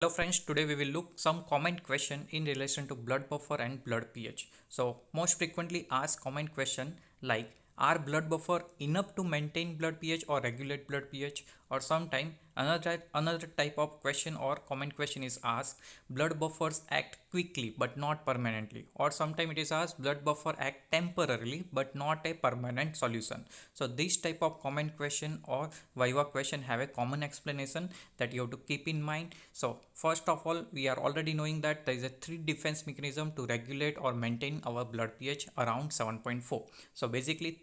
Hello friends, today we will look some common question in relation to blood buffer and blood pH. So most frequently asked common question like are blood buffer enough to maintain blood pH or regulate blood pH, or sometime another type of question or common question is asked blood buffers act quickly but not permanently, or sometime it is asked blood buffer act temporarily but not a permanent solution. So this type of common question or viva question have a common explanation that you have to keep in mind. So first of all, we are already knowing that there is a three defense mechanism to regulate or maintain our blood pH around 7.4. So basically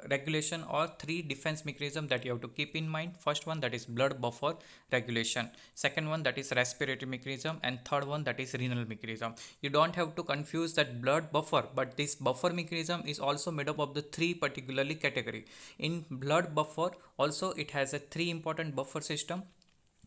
regulation or three defense mechanism that you have to keep in mind. First one, that is blood buffer regulation. Second one, that is respiratory mechanism, and third one, that is renal mechanism. You don't have to confuse that blood buffer, but this buffer mechanism is also made up of the three particularly category. In blood buffer also it has a three important buffer system.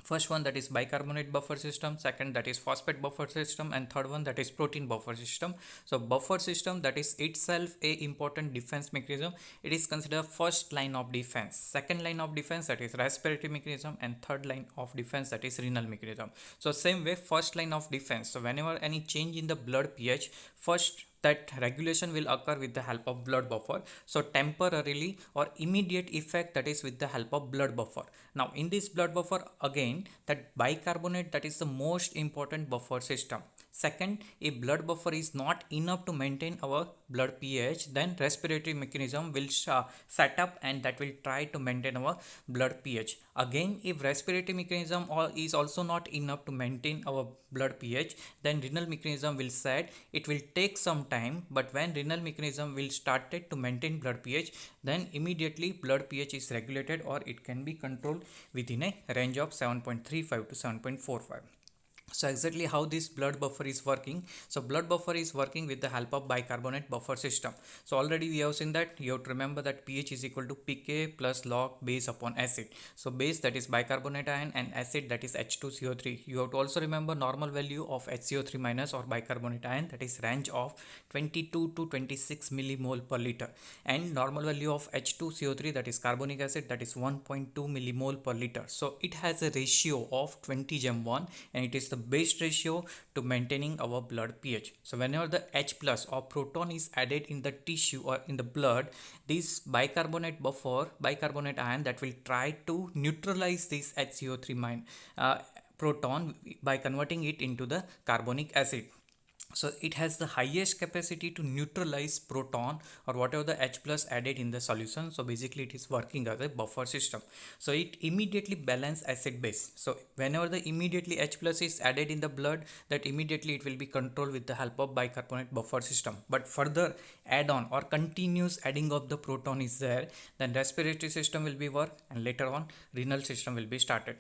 First one, that is bicarbonate buffer system, second that is phosphate buffer system, and third one, that is protein buffer system. So buffer system, that is itself a important defense mechanism. It is considered first line of defense. Second line of defense, that is respiratory mechanism, and third line of defense, that is renal mechanism. So same way, first line of defense, so whenever any change in the blood pH, first that regulation will occur with the help of blood buffer. So temporarily or immediate effect, that is with the help of blood buffer. Now in this blood buffer, again that bicarbonate, that is the most important buffer system. Second, if blood buffer is not enough to maintain our blood pH, then respiratory mechanism will set up and that will try to maintain our blood pH. Again, if respiratory mechanism is also not enough to maintain our blood pH, then renal mechanism will set. It will take some time, but when renal mechanism will started to maintain blood pH, then immediately blood pH is regulated or it can be controlled within a range of 7.35 to 7.45. So exactly how this blood buffer is working. So blood buffer is working with the help of bicarbonate buffer system. So already we have seen that. You have to remember that pH is equal to pK plus log base upon acid. So base, that is bicarbonate ion, and acid, that is H2CO3. You have to also remember normal value of HCO3 minus or bicarbonate ion, that is range of 22 to 26 millimole per liter, and normal value of H2CO3, that is carbonic acid, that is 1.2 millimole per liter. So it has a ratio of 20:1, and it is the best ratio to maintaining our blood pH. So whenever the H plus or proton is added in the tissue or in the blood, this bicarbonate ion, that will try to neutralize this HCO3 proton by converting it into the carbonic acid. So it has the highest capacity to neutralize proton or whatever the H plus added in the solution. So basically it is working as a buffer system. So it immediately balance acid base. So whenever the immediately H plus is added in the blood, that immediately it will be controlled with the help of bicarbonate buffer system. But further add on or continuous adding of the proton is there, then respiratory system will be work, and later on renal system will be started.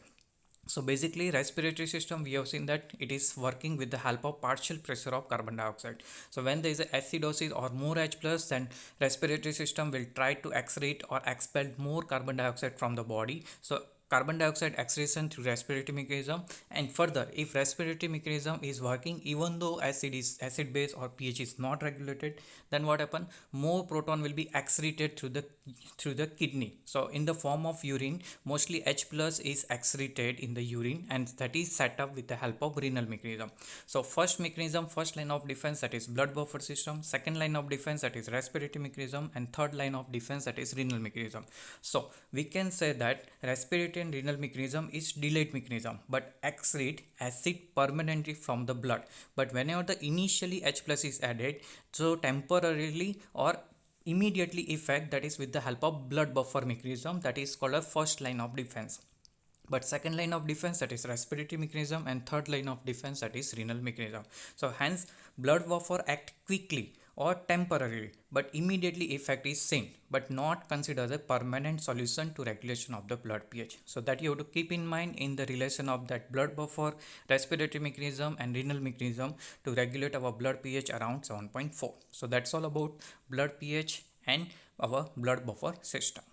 So basically respiratory system, we have seen that it is working with the help of partial pressure of carbon dioxide. So when there is a acidosis or more H plus, then respiratory system will try to excrete or expel more carbon dioxide from the body. So carbon dioxide excretion through respiratory mechanism, and further if respiratory mechanism is working even though acid base or pH is not regulated, then what happen, more proton will be excreted through the kidney. So in the form of urine, mostly H plus is excreted in the urine, and that is set up with the help of renal mechanism. So first line of defense, that is blood buffer system, second line of defense, that is respiratory mechanism, and third line of defense, that is renal mechanism. So we can say that respiratory and renal mechanism is delayed mechanism but excrete acid permanently from the blood. But whenever the initially H plus is added, so temporarily or immediately effect, that is with the help of blood buffer mechanism, that is called a first line of defense. But second line of defense, that is respiratory mechanism, and third line of defense, that is renal mechanism. So hence blood buffer act quickly or temporarily, but immediately effect is seen but not considered as a permanent solution to regulation of the blood pH. So that you have to keep in mind in the relation of that blood buffer, respiratory mechanism, and renal mechanism to regulate our blood pH around 7.4. So that's all about blood pH and our blood buffer system.